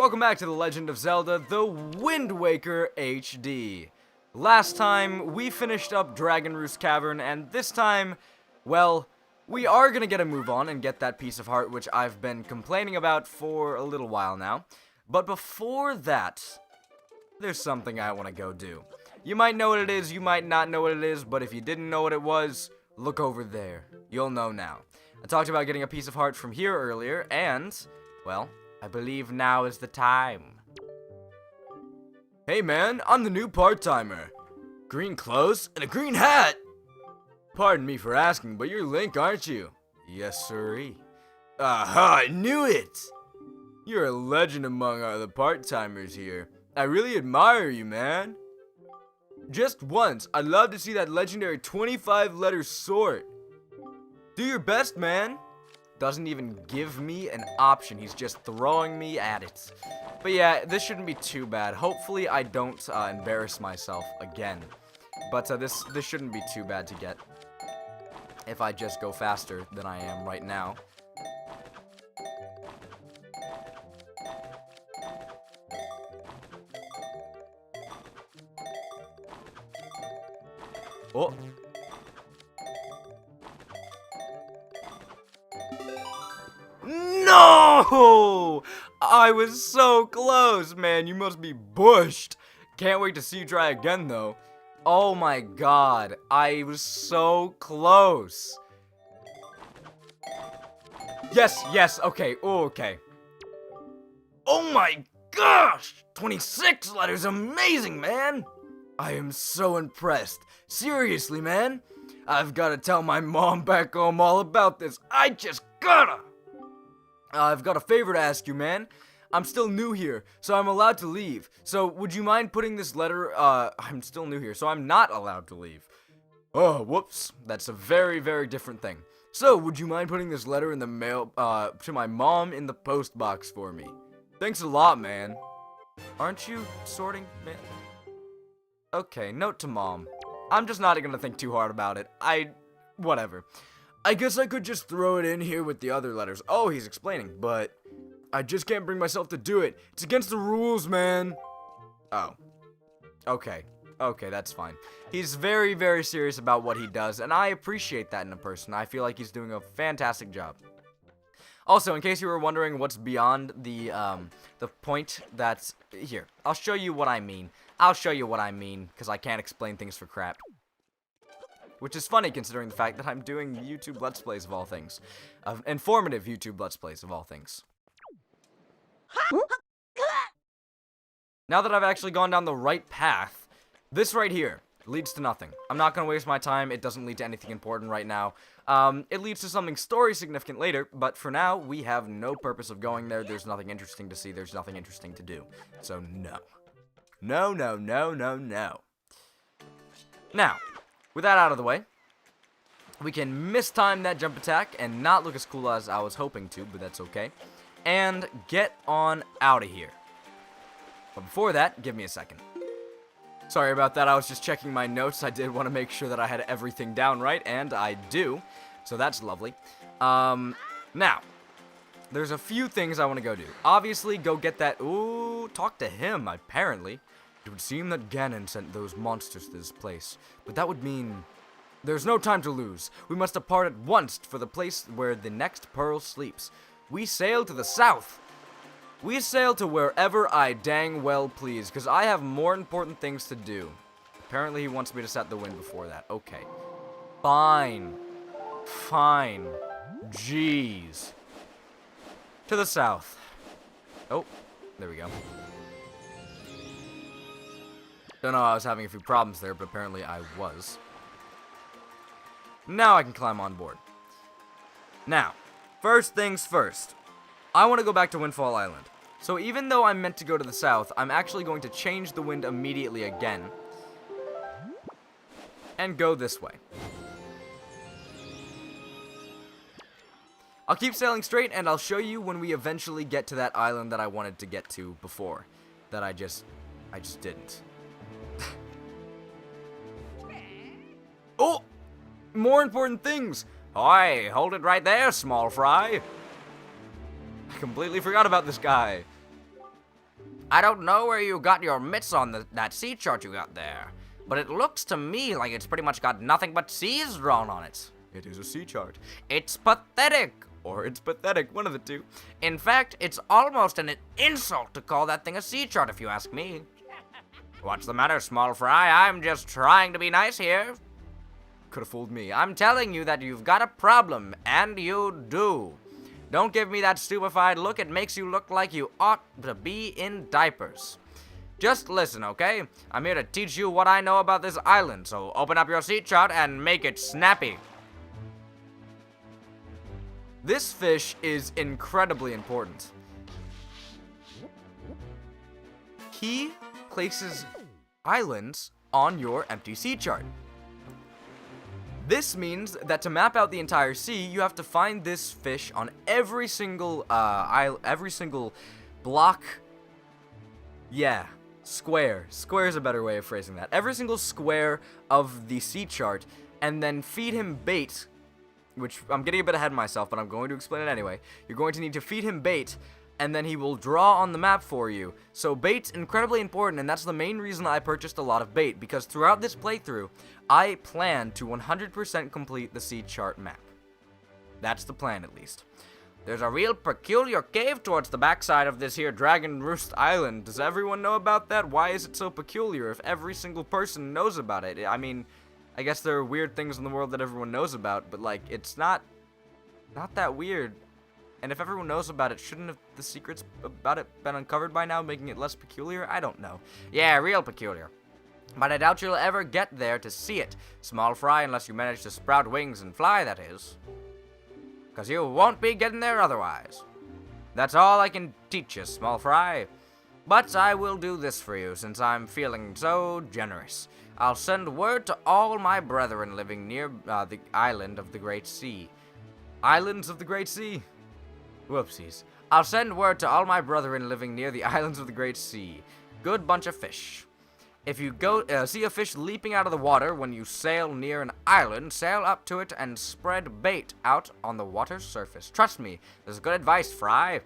Welcome back to The Legend of Zelda, The Wind Waker HD. Last time, we finished up Dragon Roost Cavern, and this time, well, we are gonna get a move on and get that piece of heart, which I've been complaining about for a little while now. But before that, there's something I want to go do. You might know what it is, you might not know what it is, but if you didn't know what it was, look over there. You'll know now. I talked about getting a piece of heart from here earlier, and, well, I believe now is the time. Hey man, I'm the new part-timer. Green clothes and a green hat! Pardon me for asking, but you're Link, aren't you? Yes, sirree. Aha, I knew it! You're a legend among the part-timers here. I really admire you, man. Just once, I'd love to see that legendary 25-letter sword. Do your best, man. Doesn't even give me an option. He's just throwing me at it. But yeah, this shouldn't be too bad. Hopefully I don't embarrass myself again. But this shouldn't be too bad to get if I just go faster than I am right now. Oh. No! I was so close, man. You must be bushed. Can't wait to see you try again, though. Oh my god. I was so close. Yes, okay, okay. Oh my gosh! 26 letters, amazing, man! I am so impressed. Seriously, man. I've got to tell my mom back home all about this. I just gotta! I've got a favor to ask you, man. I'm still new here, so I'm allowed to leave. So, would you mind putting this letter, I'm still new here, so I'm not allowed to leave. Oh, whoops. That's a very, very different thing. So, would you mind putting this letter in the mail, to my mom in the post box for me? Thanks a lot, man. Aren't you sorting, man? Okay, note to mom. I'm just not gonna think too hard about it. Whatever. I guess I could just throw it in here with the other letters. Oh, he's explaining, but I just can't bring myself to do it. It's against the rules, man. Oh. Okay, that's fine. He's very, very serious about what he does, and I appreciate that in a person. I feel like he's doing a fantastic job. Also, in case you were wondering what's beyond the point that's here, I'll show you what I mean. Because I can't explain things for crap. Which is funny considering the fact that I'm doing YouTube Let's Plays of all things. Informative YouTube Let's Plays of all things. Now that I've actually gone down the right path, this right here leads to nothing. I'm not going to waste my time. It doesn't lead to anything important right now. It leads to something story significant later, but for now, we have no purpose of going there. There's nothing interesting to see. There's nothing interesting to do. So, no. No. Now, with that out of the way, we can mistime that jump attack and not look as cool as I was hoping to, but that's okay. And get on out of here. But before that, give me a second. Sorry about that, I was just checking my notes. I did want to make sure that I had everything down right, and I do. So that's lovely. Now, there's a few things I want to go do. Obviously, go get that... Ooh, talk to him, apparently. It would seem that Ganon sent those monsters to this place, but that would mean there's no time to lose. We must depart at once for the place where the next pearl sleeps. We sail to the south. We sail to wherever I dang well please, because I have more important things to do. Apparently he wants me to set the wind before that. Okay. Fine. Jeez. To the south. Oh, there we go. Don't know, I was having a few problems there, but apparently I was. Now I can climb on board. Now, first things first. I want to go back to Windfall Island. So even though I'm meant to go to the south, I'm actually going to change the wind immediately again. And go this way. I'll keep sailing straight, and I'll show you when we eventually get to that island that I wanted to get to before. That I just didn't. Oh! More important things! Hi, hold it right there, small fry. I completely forgot about this guy. I don't know where you got your mitts on that sea chart you got there, but it looks to me like it's pretty much got nothing but seas drawn on it. It is a sea chart. It's pathetic. Or it's pathetic, one of the two. In fact, it's almost an insult to call that thing a sea chart, if you ask me. What's the matter, small fry? I'm just trying to be nice here. Could have fooled me. I'm telling you that you've got a problem, and you do. Don't give me that stupefied look. It makes you look like you ought to be in diapers. Just listen, okay? I'm here to teach you what I know about this island, so open up your sea chart and make it snappy. This fish is incredibly important. He places islands on your empty sea chart. This means that to map out the entire sea, you have to find this fish on every single block. Yeah, square. Square is a better way of phrasing that. Every single square of the sea chart, and then feed him bait, which I'm getting a bit ahead of myself, but I'm going to explain it anyway. You're going to need to feed him bait, and then he will draw on the map for you. So bait's incredibly important, and that's the main reason I purchased a lot of bait, because throughout this playthrough, I plan to 100% complete the sea chart map. That's the plan, at least. There's a real peculiar cave towards the backside of this here Dragon Roost Island. Does everyone know about that? Why is it so peculiar if every single person knows about it? I mean, I guess there are weird things in the world that everyone knows about, but, like, it's not that weird. And if everyone knows about it, shouldn't have the secrets about it been uncovered by now, making it less peculiar? I don't know. Yeah, real peculiar. But I doubt you'll ever get there to see it, small fry, unless you manage to sprout wings and fly, that is. Because you won't be getting there otherwise. That's all I can teach you, small fry. But I will do this for you, since I'm feeling so generous. I'll send word to all my brethren living near the island of the Great Sea. Islands of the Great Sea? Whoopsies. I'll send word to all my brethren living near the islands of the Great Sea. Good bunch of fish. If you see a fish leaping out of the water when you sail near an island, sail up to it and spread bait out on the water's surface. Trust me, this is good advice, Fry.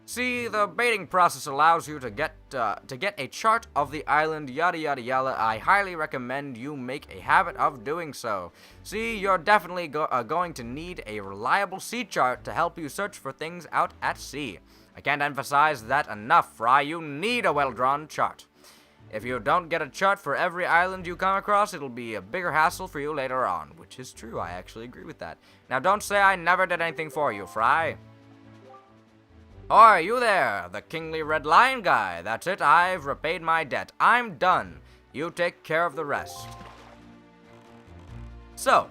See, the baiting process allows you to get a chart of the island, yada yada yada. I highly recommend you make a habit of doing so. See, you're definitely going to need a reliable sea chart to help you search for things out at sea. I can't emphasize that enough, Fry. You need a well-drawn chart. If you don't get a chart for every island you come across, it'll be a bigger hassle for you later on, which is true. I actually agree with that. Now, don't say I never did anything for you, Fry. Oi, you there, the kingly red lion guy. That's it, I've repaid my debt. I'm done. You take care of the rest. So,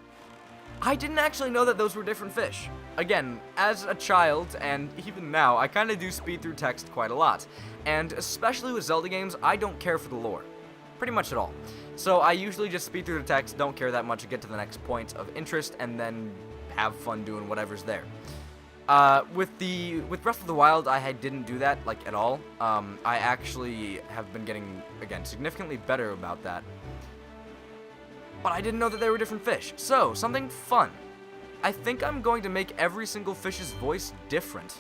I didn't actually know that those were different fish. Again, as a child, and even now, I kind of do speed through text quite a lot. And especially with Zelda games, I don't care for the lore. Pretty much at all. So I usually just speed through the text, don't care that much, get to the next point of interest, and then have fun doing whatever's there. With Breath of the Wild, I didn't do that, like, at all. I actually have been getting, again, significantly better about that. But I didn't know that they were different fish. So, something fun. I think I'm going to make every single fish's voice different.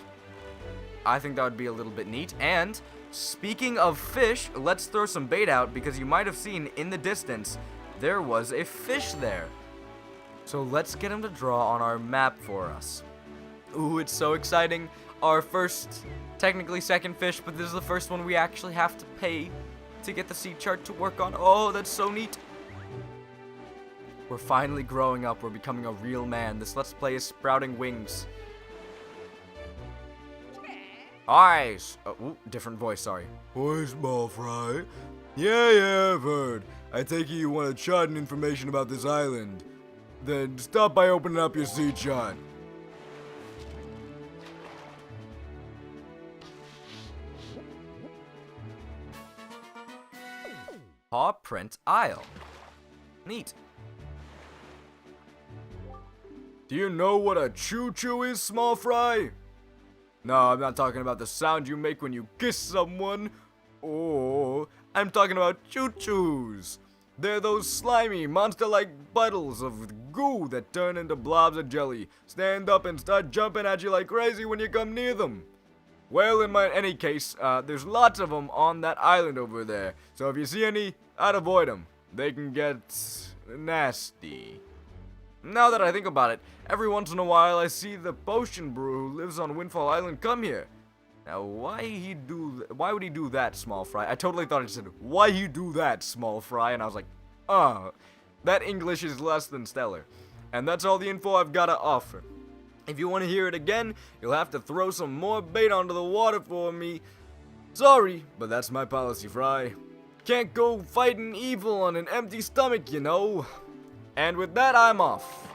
I think that would be a little bit neat. And, speaking of fish, let's throw some bait out, because you might have seen in the distance, there was a fish there. So let's get him to draw on our map for us. Ooh, it's so exciting. Our first, technically second fish, but this is the first one we actually have to pay to get the sea chart to work on. Oh, that's so neat. We're finally growing up. We're becoming a real man. This Let's Play is sprouting wings. Eyes. Oh, different voice, sorry. Hi, small fry. Yeah, I've heard. I take it you want to chart and information about this island. Then stop by opening up your sea chart. Paw print Isle. Neat. Do you know what a choo-choo is, small fry? No, I'm not talking about the sound you make when you kiss someone. Oh, I'm talking about choo-choos. They're those slimy, monster-like puddles of goo that turn into blobs of jelly, stand up and start jumping at you like crazy when you come near them. Well, in any case, there's lots of them on that island over there. So if you see any, I'd avoid them. They can get nasty. Now that I think about it, every once in a while I see the potion brew who lives on Windfall Island come here. Now, why would he do that, small fry? I totally thought it said, why you do that, small fry? And I was like, that English is less than stellar. And that's all the info I've got to offer. If you want to hear it again, you'll have to throw some more bait onto the water for me. Sorry, but that's my policy, Fry. Can't go fighting evil on an empty stomach, you know. And with that, I'm off.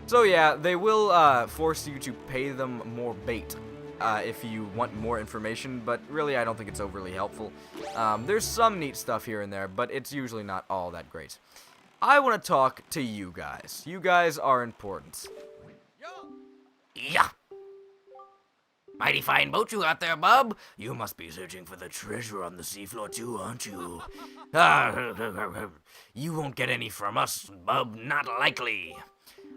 So yeah, they will force you to pay them more bait if you want more information, but really I don't think it's overly helpful. There's some neat stuff here and there, but it's usually not all that great. I want to talk to you guys. You guys are important. Yeah. Mighty fine boat you got there, bub. You must be searching for the treasure on the seafloor too, aren't you? You won't get any from us, bub. Not likely.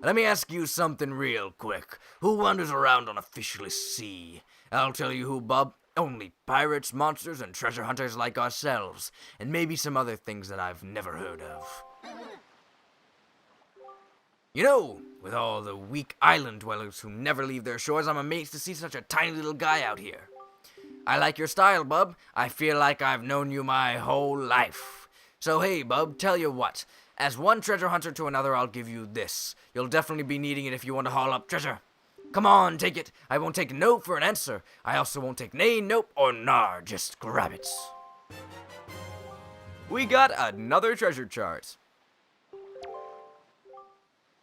Let me ask you something real quick. Who wanders around on a fishless sea? I'll tell you who, bub. Only pirates, monsters, and treasure hunters like ourselves. And maybe some other things that I've never heard of. You know, with all the weak island dwellers who never leave their shores, I'm amazed to see such a tiny little guy out here. I like your style, bub. I feel like I've known you my whole life. So hey, bub, tell you what. As one treasure hunter to another, I'll give you this. You'll definitely be needing it if you want to haul up treasure. Come on, take it. I won't take no for an answer. I also won't take nay, nope, or nar. Just grab it. We got another treasure chart.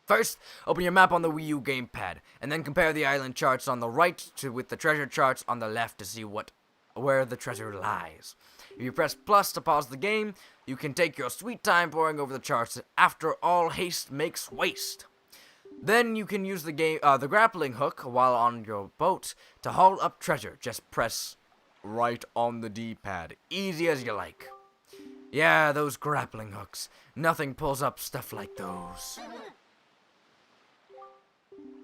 First, open your map on the Wii U gamepad, and then compare the island charts on the right with the treasure charts on the left to see where the treasure lies. If you press plus to pause the game, you can take your sweet time poring over the charts. After all haste makes waste. Then you can use the grappling hook while on your boat to haul up treasure. Just press right on the D-pad. Easy as you like. Yeah, those grappling hooks. Nothing pulls up stuff like those.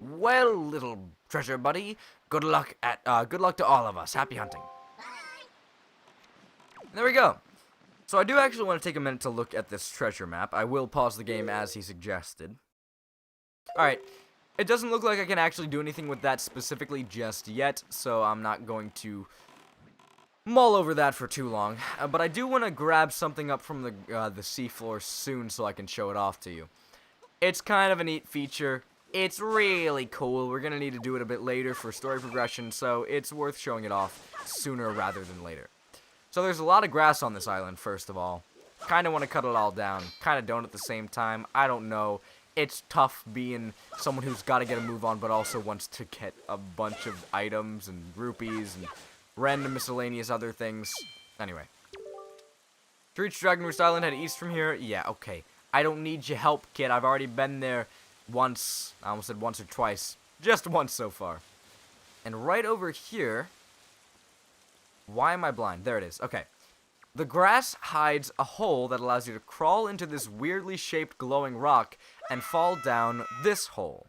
Well, little treasure buddy, good luck to all of us. Happy hunting. There we go. So I do actually want to take a minute to look at this treasure map. I will pause the game as he suggested. Alright, it doesn't look like I can actually do anything with that specifically just yet, so I'm not going to mull over that for too long. But I do want to grab something up from the seafloor soon so I can show it off to you. It's kind of a neat feature. It's really cool. We're going to need to do it a bit later for story progression, so it's worth showing it off sooner rather than later. So there's a lot of grass on this island, first of all. Kind of want to cut it all down. Kind of don't at the same time. I don't know. It's tough being someone who's got to get a move on, but also wants to get a bunch of items and rupees and random miscellaneous other things. Anyway. To reach Dragon Roost Island, head east from here. Yeah, okay. I don't need your help, kid. I've already been there once. I almost said once or twice. Just once so far. And right over here... Why am I blind? There it is. Okay. The grass hides a hole that allows you to crawl into this weirdly shaped glowing rock and fall down this hole.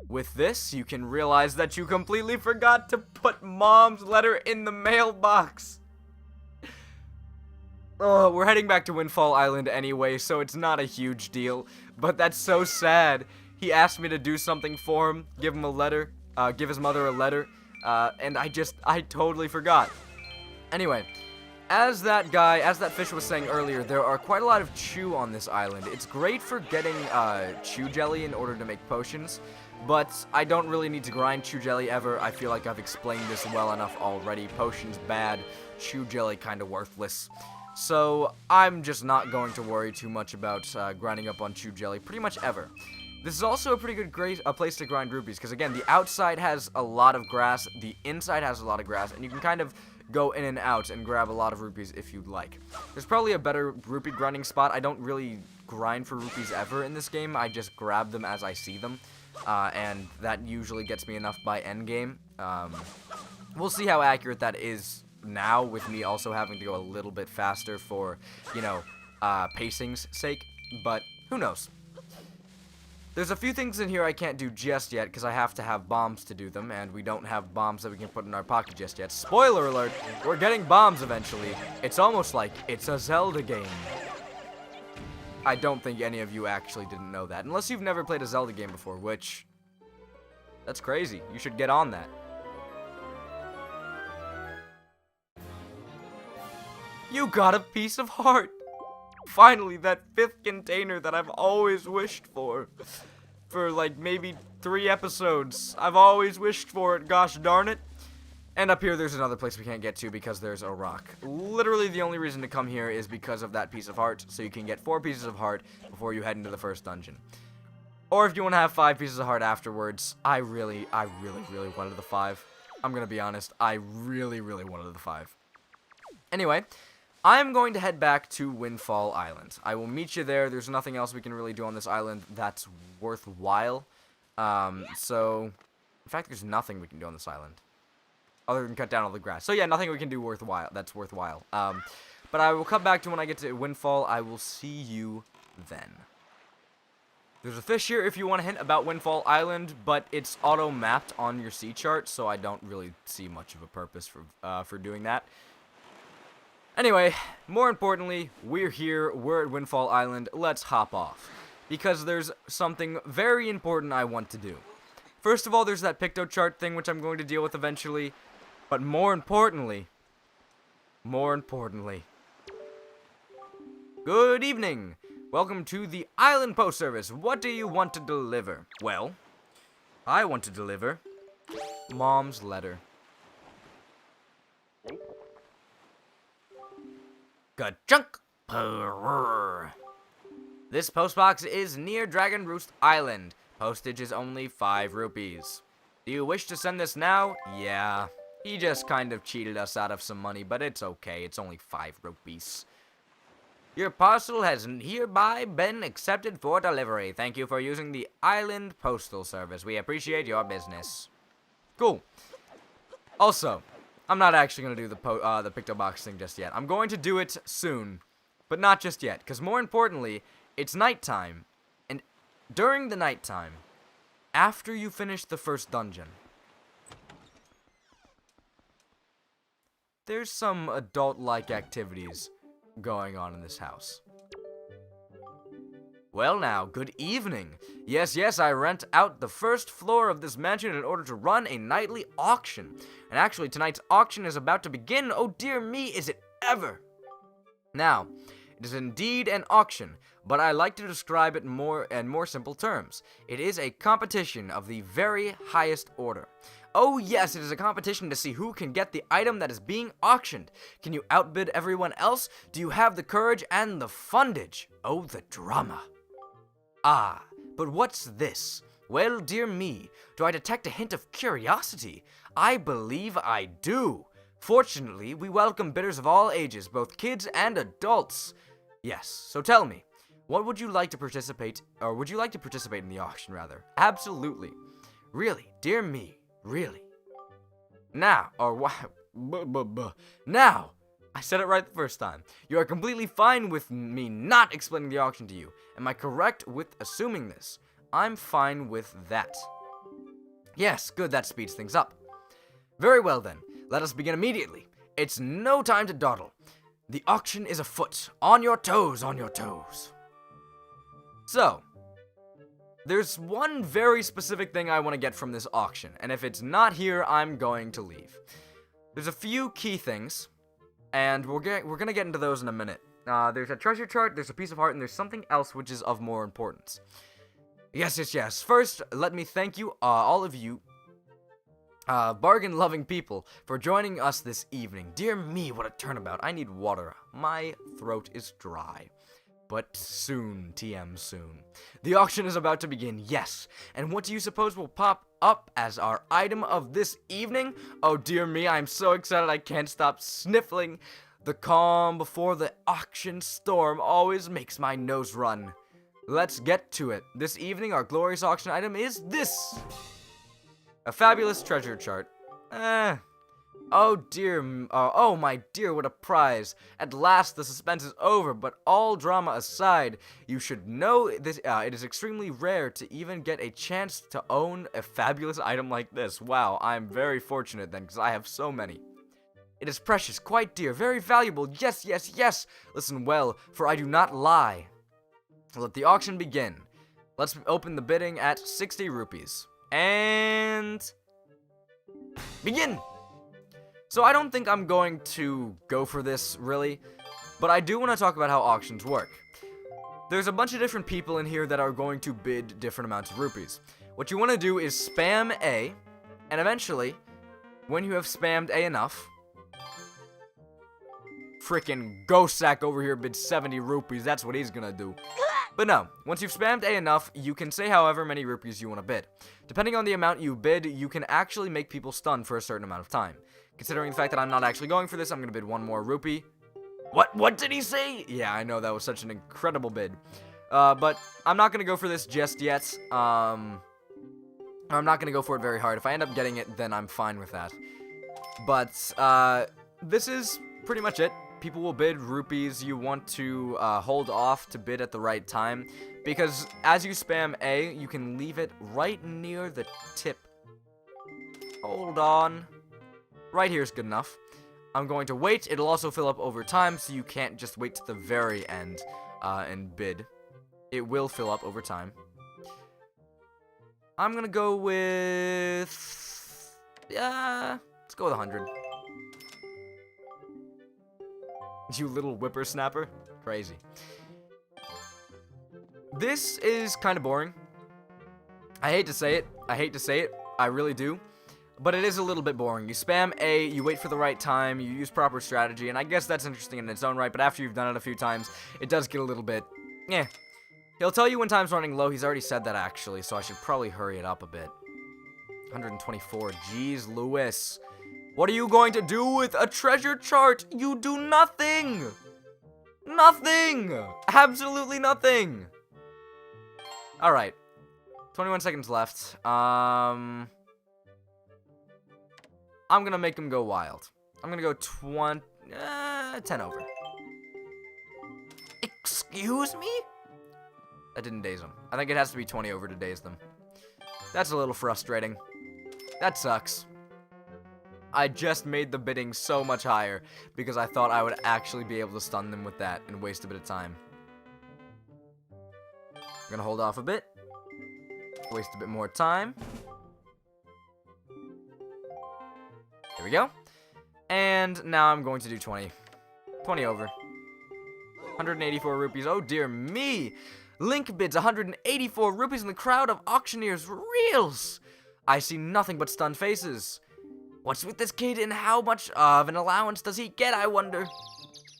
With this, you can realize that you completely forgot to put Mom's letter in the mailbox. Oh, we're heading back to Windfall Island anyway, so it's not a huge deal. But that's so sad. He asked me to do something for him, give him a letter, give his mother a letter, and I totally forgot. Anyway, as that fish was saying earlier, there are quite a lot of chew on this island. It's great for getting chew jelly in order to make potions, but I don't really need to grind chew jelly ever. I feel like I've explained this well enough already. Potions bad, chew jelly kind of worthless. So I'm just not going to worry too much about grinding up on chew jelly pretty much ever. This is also a pretty good place to grind rupees, because again, the outside has a lot of grass, the inside has a lot of grass, and you can kind of go in and out and grab a lot of rupees if you'd like. There's probably a better rupee grinding spot. I don't really grind for rupees ever in this game. I just grab them as I see them, and that usually gets me enough by endgame. We'll see how accurate that is now, with me also having to go a little bit faster for, you know, pacing's sake, but who knows. There's a few things in here I can't do just yet because I have to have bombs to do them, and we don't have bombs that we can put in our pocket just yet. Spoiler alert, we're getting bombs eventually. It's almost like it's a Zelda game. I don't think any of you actually didn't know that, unless you've never played a Zelda game before, which, that's crazy. You should get on that. You got a piece of heart. Finally, that 5th container that I've always wished for. For like maybe 3 episodes. I've always wished for it, gosh darn it. And up here there's another place we can't get to because there's a rock. Literally the only reason to come here is because of that piece of heart, so you can get 4 pieces of heart before you head into the first dungeon. Or if you want to have 5 pieces of heart afterwards, I really wanted the 5. I'm gonna be honest, I really wanted the 5. Anyway, I'm going to head back to Windfall Island. I will meet you there. There's nothing else we can really do on this island that's worthwhile. In fact, there's nothing we can do on this island other than cut down all the grass. So yeah, nothing we can do that's worthwhile. But I will come back to when I get to Windfall. I will see you then. There's a fish here if you want to hint about Windfall Island, but it's auto-mapped on your sea chart, so I don't really see much of a purpose for doing that. Anyway, more importantly, we're here, we're at Windfall Island, let's hop off. Because there's something very important I want to do. First of all, there's that picto chart thing which I'm going to deal with eventually. But more importantly, good evening! Welcome to the Island Post Service. What do you want to deliver? Well, I want to deliver Mom's letter. Ka-chunk! Purr. This postbox is near Dragon Roost Island. Postage is only 5 rupees. Do you wish to send this now? Yeah. He just kind of cheated us out of some money, but it's okay. It's only 5 rupees. Your parcel has hereby been accepted for delivery. Thank you for using the Island Postal Service. We appreciate your business. Cool. Also, I'm not actually going to do the picto box thing just yet. I'm going to do it soon, but not just yet, because more importantly, it's nighttime, and during the nighttime, after you finish the first dungeon, there's some adult-like activities going on in this house. Well now, good evening. Yes, I rent out the first floor of this mansion in order to run a nightly auction. And actually, tonight's auction is about to begin. Oh dear me, is it ever? Now, it is indeed an auction, but I like to describe it in more simple terms. It is a competition of the very highest order. Oh yes, it is a competition to see who can get the item that is being auctioned. Can you outbid everyone else? Do you have the courage and the fundage? Oh, the drama. Ah, but what's this? Well, dear me, do I detect a hint of curiosity? I believe I do. Fortunately, we welcome bidders of all ages, both kids and adults. Yes, so tell me, what would you like to participate, or would you like to participate in the auction, rather? Absolutely. Really, dear me, really. Now, now, I said it right the first time. You are completely fine with me not explaining the auction to you. Am I correct with assuming this? I'm fine with that. Yes, good, that speeds things up. Very well then, let us begin immediately. It's no time to dawdle. The auction is afoot. On your toes, on your toes. So, there's one very specific thing I want to get from this auction, and if it's not here, I'm going to leave. There's a few key things, and we're gonna get into those in a minute. There's a treasure chart, there's a piece of heart, and there's something else which is of more importance. Yes. First, let me thank you, all of you, bargain-loving people, for joining us this evening. Dear me, what a turnabout. I need water. My throat is dry. But soon, TM soon. The auction is about to begin, yes. And what do you suppose will pop up as our item of this evening? Oh dear me, I'm so excited I can't stop sniffling. The calm before the auction storm always makes my nose run. Let's get to it. This evening, our glorious auction item is this. A fabulous treasure chart. Oh dear, oh my dear, what a prize. At last the suspense is over, but all drama aside, you should know this, it is extremely rare to even get a chance to own a fabulous item like this. Wow, I'm very fortunate then, because I have so many. It is precious, quite dear, very valuable, yes, yes, yes. Listen well, for I do not lie. Let the auction begin. Let's open the bidding at 60 rupees. And... begin! So I don't think I'm going to go for this, really, but I do want to talk about how auctions work. There's a bunch of different people in here that are going to bid different amounts of rupees. What you want to do is spam A, and eventually, when you have spammed A enough, frickin' GOSSACK over here bid 70 rupees, that's what he's gonna do. But no, once you've spammed A enough, you can say however many rupees you want to bid. Depending on the amount you bid, you can actually make people stunned for a certain amount of time. Considering the fact that I'm not actually going for this, I'm going to bid one more rupee. What did he say? Yeah, I know, that was such an incredible bid. But I'm not going to go for this just yet. I'm not going to go for it very hard. If I end up getting it, then I'm fine with that. But this is pretty much it. People will bid rupees. You want to hold off to bid at the right time, because as you spam A, you can leave it right near the tip. Hold on. Right here is good enough. I'm going to wait. It'll also fill up over time, so you can't just wait to the very end and bid. It will fill up over time. I'm gonna go with... yeah, let's go with 100. You little whippersnapper. Crazy. This is kind of boring. I hate to say it. I really do. But it is a little bit boring. You spam A, you wait for the right time, you use proper strategy, and I guess that's interesting in its own right, but after you've done it a few times, it does get a little bit... eh. He'll tell you when time's running low. He's already said that, actually, so I should probably hurry it up a bit. 124. Jeez, Lewis. What are you going to do with a treasure chart? You do nothing! Nothing! Absolutely nothing! Alright. 21 seconds left. I'm gonna make him go wild. I'm gonna go 10 over. Excuse me? That didn't daze him. I think it has to be 20 over to daze them. That's a little frustrating. That sucks. I just made the bidding so much higher because I thought I would actually be able to stun them with that and waste a bit of time. I'm gonna hold off a bit. Waste a bit more time. There we go. And now I'm going to do 20. 20 over. 184 rupees. Oh dear me. Link bids 184 rupees in the crowd of auctioneers. Reels. I see nothing but stunned faces. What's with this kid and how much of an allowance does he get, I wonder?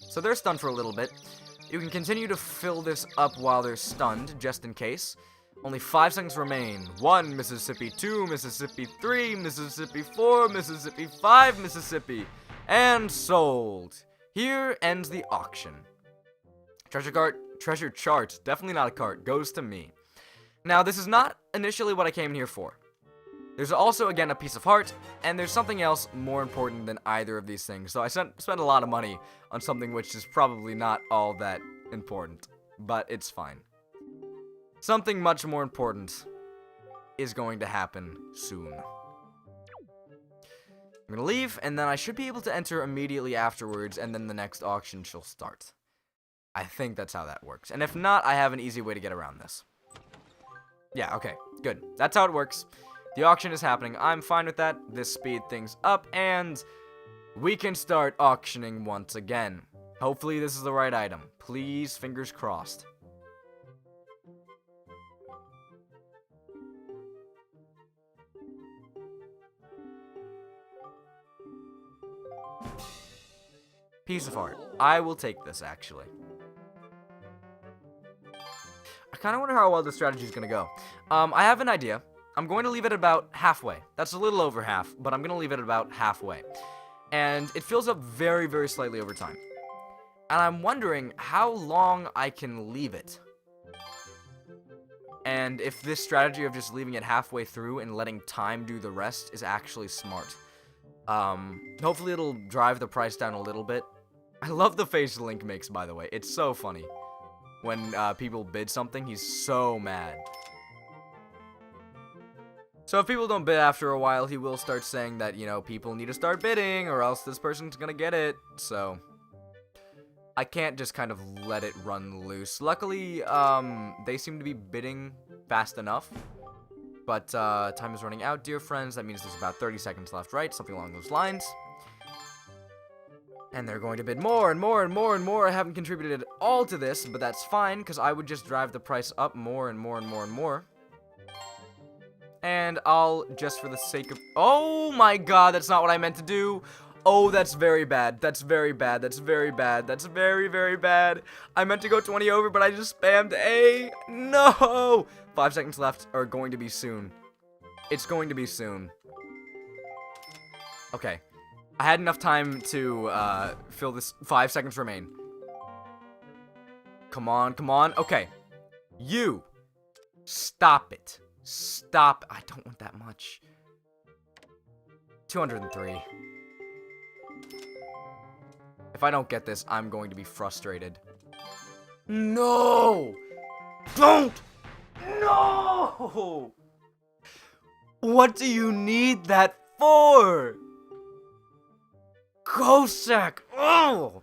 So they're stunned for a little bit. You can continue to fill this up while they're stunned, just in case. Only 5 seconds remain. 1 Mississippi, 2 Mississippi, 3 Mississippi, 4 Mississippi, 5 Mississippi. And sold. Here ends the auction. Treasure chart, definitely not a cart, goes to me. Now, this is not initially what I came here for. There's also, again, a piece of heart, and there's something else more important than either of these things. So I spent a lot of money on something which is probably not all that important, but it's fine. Something much more important is going to happen soon. I'm gonna leave, and then I should be able to enter immediately afterwards, and then the next auction shall start. I think that's how that works. And if not, I have an easy way to get around this. Yeah, okay, good. That's how it works. The auction is happening. I'm fine with that. This speed things up, and we can start auctioning once again. Hopefully this is the right item. Please, fingers crossed. Piece of art. I will take this, actually. I kind of wonder how well this strategy is going to go. I have an idea. I'm going to leave it about halfway. That's a little over half, but I'm going to leave it about halfway. And it fills up very, very slightly over time. And I'm wondering how long I can leave it. And if this strategy of just leaving it halfway through and letting time do the rest is actually smart. Hopefully it'll drive the price down a little bit. I love the face Link makes, by the way. It's so funny. When people bid something, he's so mad. So if people don't bid after a while, he will start saying that, you know, people need to start bidding or else this person's gonna get it. So I can't just kind of let it run loose. Luckily, they seem to be bidding fast enough. But time is running out, dear friends. That means there's about 30 seconds left, right? Something along those lines. And they're going to bid more and more and more and more. I haven't contributed at all to this, but that's fine, because I would just drive the price up more and more and more and more. And I'll, just for the sake of... Oh my god, that's not what I meant to do. Oh, that's very bad. That's very bad. That's very bad. That's very, very bad. I meant to go 20 over, but I just spammed A. No! 5 seconds left, or going to be soon. It's going to be soon. Okay. I had enough time to fill this. 5 seconds remain. Come on, come on. Okay. You. Stop it. Stop. I don't want that much. 203. If I don't get this, I'm going to be frustrated. No! Don't! No! What do you need that for? GOSSACK! Oh!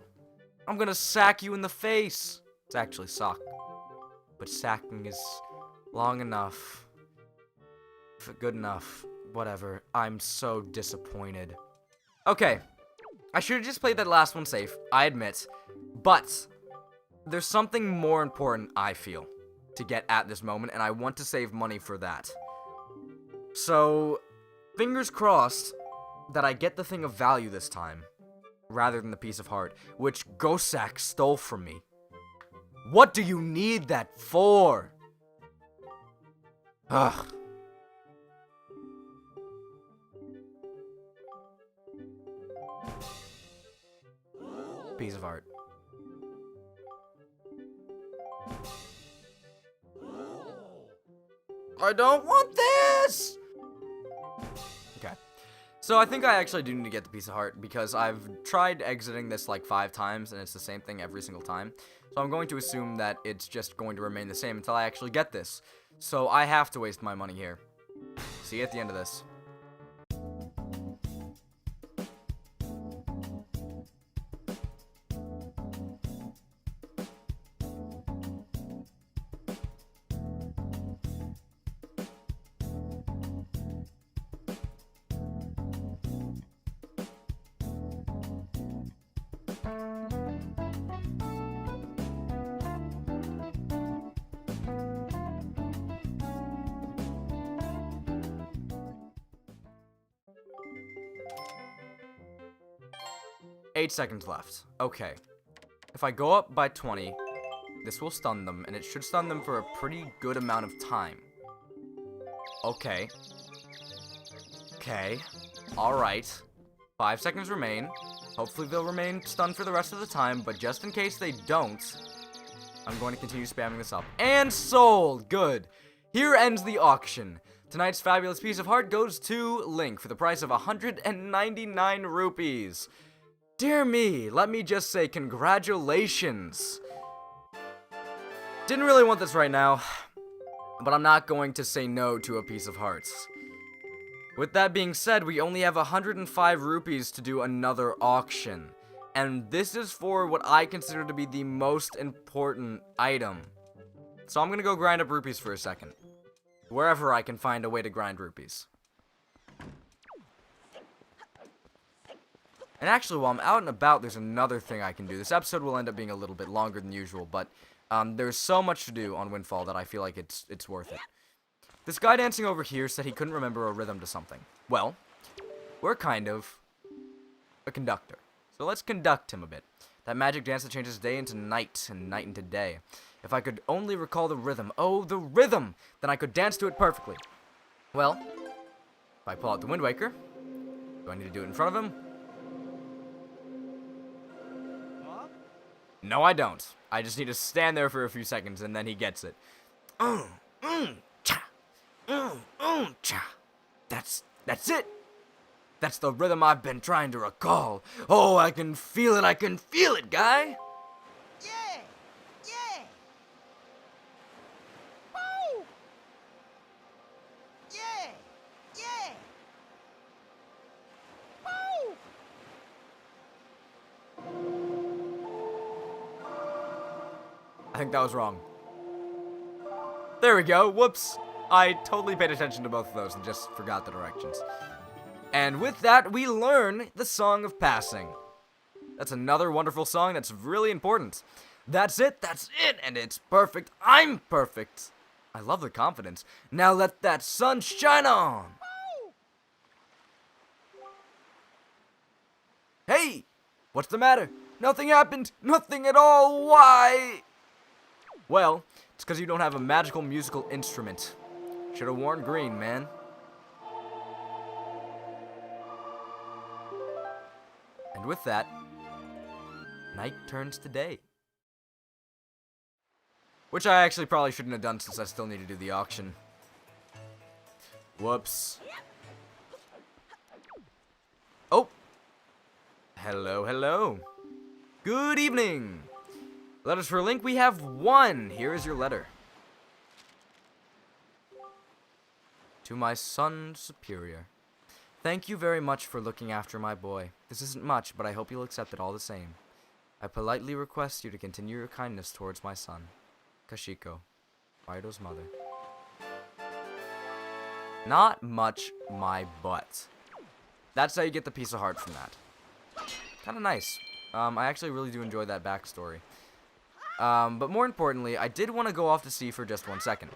I'm gonna sack you in the face. It's actually sock. But sacking is long enough. Good enough. Whatever. I'm so disappointed. Okay. I should have just played that last one safe, I admit. But there's something more important, I feel, to get at this moment, and I want to save money for that. So, fingers crossed that I get the thing of value this time, rather than the piece of heart, which GOSSACK stole from me. What do you need that for? Ugh. Piece of art. I don't want this! Okay. So I think I actually do need to get the piece of heart because I've tried exiting this like 5 times and it's the same thing every single time. So I'm going to assume that it's just going to remain the same until I actually get this. So I have to waste my money here. See you at the end of this. Eight seconds left. Okay. If I go up by 20, this will stun them, and it should stun them for a pretty good amount of time. Okay. Okay. Alright. 5 seconds remain. Hopefully they'll remain stunned for the rest of the time, but just in case they don't, I'm going to continue spamming this up. And sold! Good. Here ends the auction. Tonight's fabulous piece of heart goes to Link for the price of 199 rupees. Dear me, let me just say congratulations. Didn't really want this right now, but I'm not going to say no to a piece of hearts. With that being said, we only have 105 rupees to do another auction. And this is for what I consider to be the most important item. So I'm gonna go grind up rupees for a second. Wherever I can find a way to grind rupees. And actually, while I'm out and about, there's another thing I can do. This episode will end up being a little bit longer than usual, but there's so much to do on Windfall that I feel like it's worth it. This guy dancing over here said he couldn't remember a rhythm to something. Well, we're kind of a conductor. So let's conduct him a bit. That magic dance that changes day into night and night into day. If I could only recall the rhythm. Oh, the rhythm! Then I could dance to it perfectly. Well, if I pull out the Wind Waker, do I need to do it in front of him? No, I don't. I just need to stand there for a few seconds, and then he gets it. Cha. Cha. That's it. That's the rhythm I've been trying to recall. Oh, I can feel it, guy. Yeah! Yeah! Woo! Yeah! Yeah! Woo! I think that was wrong. There we go. Whoops. I totally paid attention to both of those and just forgot the directions. And with that, we learn the Song of Passing. That's another wonderful song that's really important. That's it, and it's perfect. I'm perfect. I love the confidence. Now let that sun shine on. Hey, what's the matter? Nothing happened. Nothing at all. Why? Well, it's because you don't have a magical musical instrument. Should have worn green, man. And with that, night turns to day. Which I actually probably shouldn't have done since I still need to do the auction. Whoops. Oh. Hello, hello. Good evening. Letters for Link, we have one. Here is your letter. To my son superior. Thank you very much for looking after my boy. This isn't much, but I hope you'll accept it all the same. I politely request you to continue your kindness towards my son, Kashiko, Raido's mother. Not much, my butt. That's how you get the piece of heart from that. Kind of nice. I actually really do enjoy that backstory. But more importantly, I did want to go off to sea for just 1 second.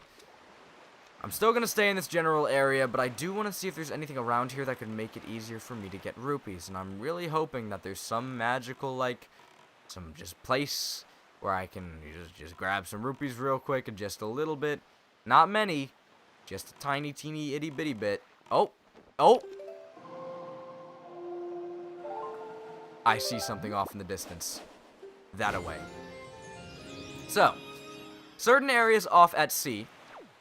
I'm still going to stay in this general area, but I do want to see if there's anything around here that could make it easier for me to get rupees. And I'm really hoping that there's some magical, like, some just place where I can just grab some rupees real quick and just a little bit. Not many. Just a tiny, teeny, itty bitty bit. Oh. Oh. I see something off in the distance. That away. So, certain areas off at sea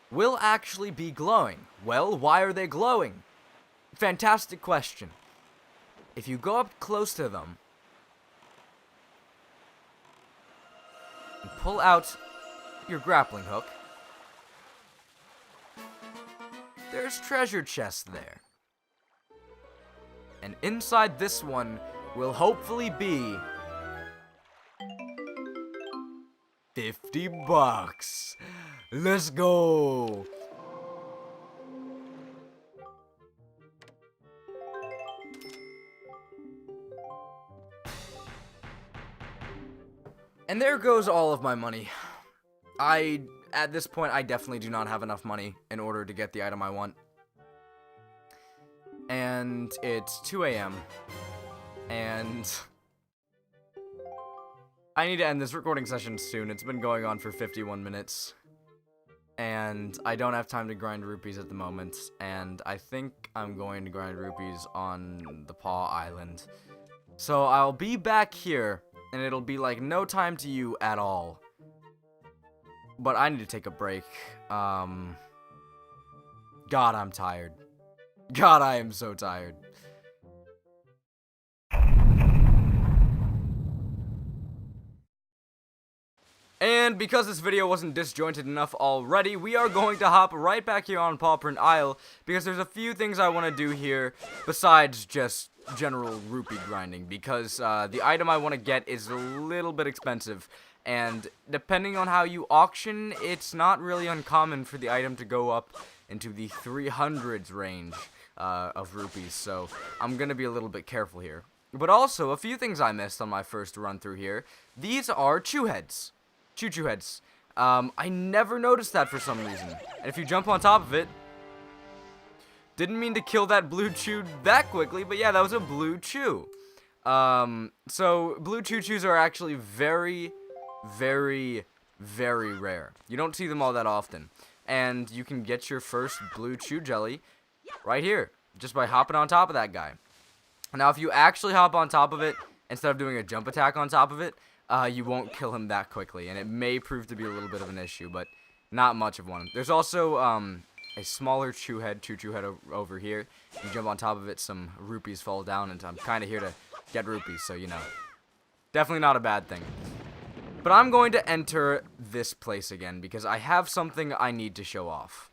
will actually be glowing. Well, why are they glowing? Fantastic question. If you go up close to them and pull out your grappling hook, there's treasure chests there. And inside this one will hopefully be 50 bucks. Let's go. And there goes all of my money. At this point, I definitely do not have enough money in order to get the item I want. And it's 2 a.m. And I need to end this recording session soon. It's been going on for 51 minutes. And I don't have time to grind rupees at the moment. And I think I'm going to grind rupees on the Paw Island. So I'll be back here, and it'll be like no time to you at all. But I need to take a break. God, I'm tired. God, I am so tired. And because this video wasn't disjointed enough already, we are going to hop right back here on Pawprint Isle, because there's a few things I want to do here besides just general rupee grinding, because the item I want to get is a little bit expensive, and depending on how you auction, it's not really uncommon for the item to go up into the 300s range of rupees, so I'm going to be a little bit careful here. But also, a few things I missed on my first run through here. These are chew heads. Choo-choo heads. I never noticed that for some reason. And if you jump on top of it... Didn't mean to kill that blue chew that quickly, but yeah, that was a blue chew. So, blue choo-choos are actually very, very, very rare. You don't see them all that often. And you can get your first blue chew jelly right here, just by hopping on top of that guy. Now, if you actually hop on top of it, instead of doing a jump attack on top of it, you won't kill him that quickly, and it may prove to be a little bit of an issue, but not much of one. There's also, a smaller choo head over here. You jump on top of it, some rupees fall down, and I'm kind of here to get rupees, so you know. Definitely not a bad thing. But I'm going to enter this place again because I have something I need to show off.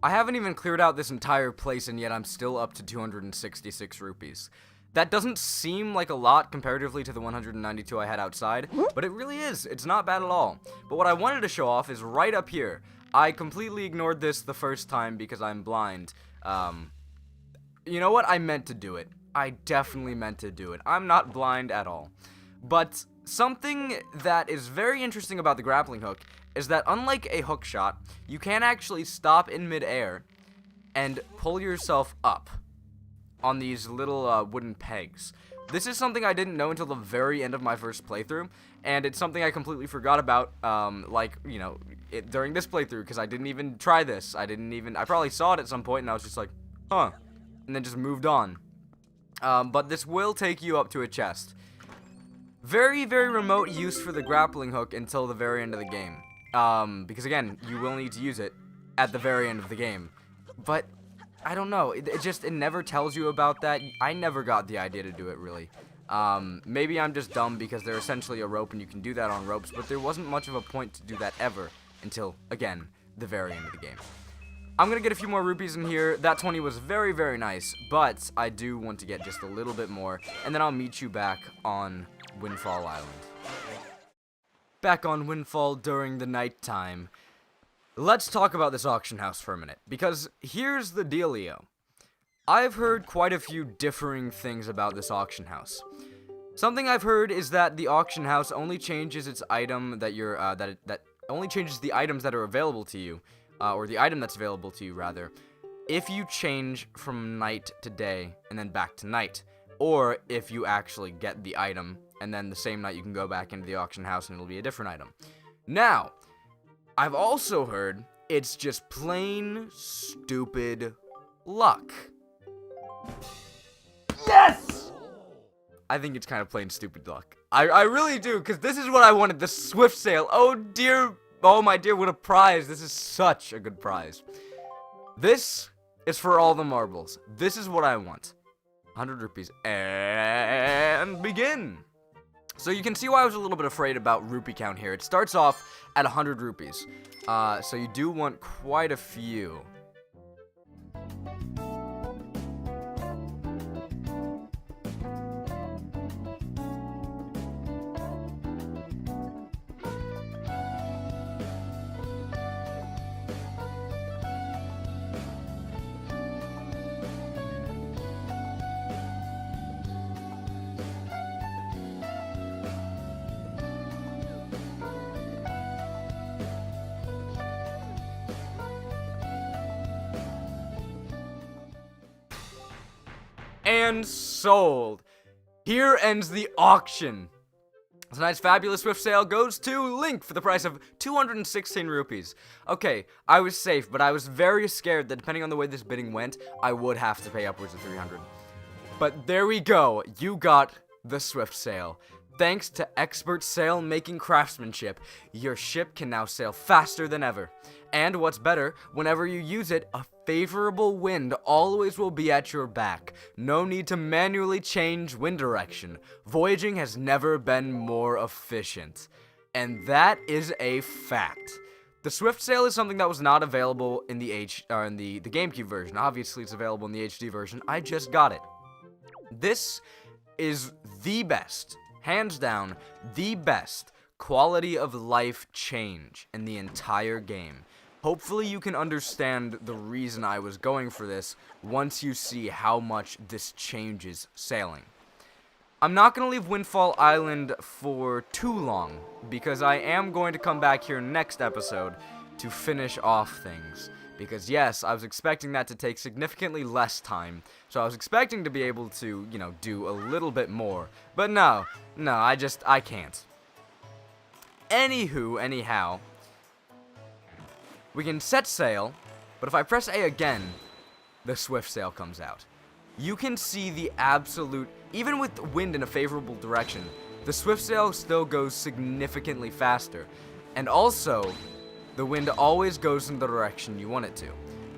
I haven't even cleared out this entire place, and yet I'm still up to 266 rupees. That doesn't seem like a lot comparatively to the 192 I had outside, but it really is. It's not bad at all. But what I wanted to show off is right up here. I completely ignored this the first time because I'm blind. You know what? I meant to do it. I definitely meant to do it. I'm not blind at all. But something that is very interesting about the grappling hook is that unlike a hook shot, you can actually stop in midair and pull yourself up on these little wooden pegs. This is something I didn't know until the very end of my first playthrough, and it's something I completely forgot about, during this playthrough, because I didn't even try this. I probably saw it at some point, and I was just like, huh, and then just moved on. But this will take you up to a chest. Very, very remote use for the grappling hook until the very end of the game. Because again, you will need to use it at the very end of the game. But I don't know, it never tells you about that. I never got the idea to do it, really. Maybe I'm just dumb because they're essentially a rope and you can do that on ropes, but there wasn't much of a point to do that ever until, again, the very end of the game. I'm gonna get a few more rupees in here. That 20 was very, very nice, but I do want to get just a little bit more, and then I'll meet you back on Windfall Island. Back on Windfall during the nighttime. Let's talk about this auction house for a minute, because here's the dealio. I've heard quite a few differing things about this auction house. Something I've heard is that the auction house only changes its item that you're that only changes the items that are available to you, or the item that's available to you rather, if you change from night to day and then back to night, or if you actually get the item and then the same night you can go back into the auction house and it'll be a different item. Now, I've also heard it's just plain stupid luck. Yes! I think it's kind of plain stupid luck. I really do, because this is what I wanted, the Swift Sale. Oh dear, oh my dear, what a prize. This is such a good prize. This is for all the marbles. This is what I want. 100 rupees, and begin. So you can see why I was a little bit afraid about rupee count here. It starts off at 100 rupees. So you do want quite a few. And sold. Here ends the auction. Tonight's fabulous Swift Sale goes to Link for the price of 216 rupees. Okay, I was safe, but I was very scared that depending on the way this bidding went, I would have to pay upwards of 300. But there we go. You got the Swift Sale. Thanks to expert sail-making craftsmanship, your ship can now sail faster than ever. And what's better, whenever you use it, a favorable wind always will be at your back. No need to manually change wind direction. Voyaging has never been more efficient. And that is a fact. The Swift Sail is something that was not available in the the GameCube version. Obviously, it's available in the HD version. I just got it. This is the best, hands down, the best quality of life change in the entire game. Hopefully you can understand the reason I was going for this once you see how much this changes sailing. I'm not going to leave Windfall Island for too long, because I am going to come back here next episode to finish off things. Because yes, I was expecting that to take significantly less time, so I was expecting to be able to, do a little bit more. But no, I can't. Anyhow, we can set sail, but if I press A again, the Swift Sail comes out. You can see the absolute, even with wind in a favorable direction, the Swift Sail still goes significantly faster. And also, the wind always goes in the direction you want it to.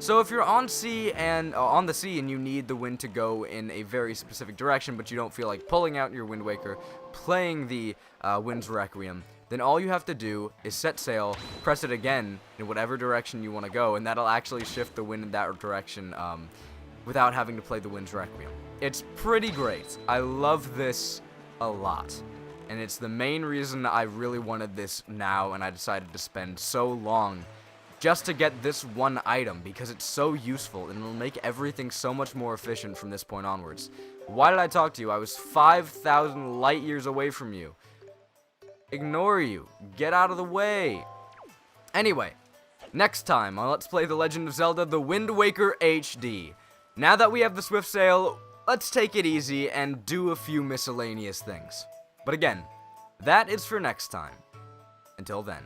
So if you're on sea and on the sea and you need the wind to go in a very specific direction, but you don't feel like pulling out your Wind Waker, playing the Wind's Requiem, then all you have to do is set sail, press it again in whatever direction you want to go, and that'll actually shift the wind in that direction without having to play the Wind's Requiem. It's pretty great. I love this a lot. And it's the main reason I really wanted this now, and I decided to spend so long just to get this one item, because it's so useful, and it'll make everything so much more efficient from this point onwards. Why did I talk to you? I was 5,000 light years away from you. Ignore you. Get out of the way. Anyway, next time on Let's Play The Legend of Zelda The Wind Waker HD. Now that we have the Swift Sail, let's take it easy and do a few miscellaneous things. But again, that is for next time. Until then.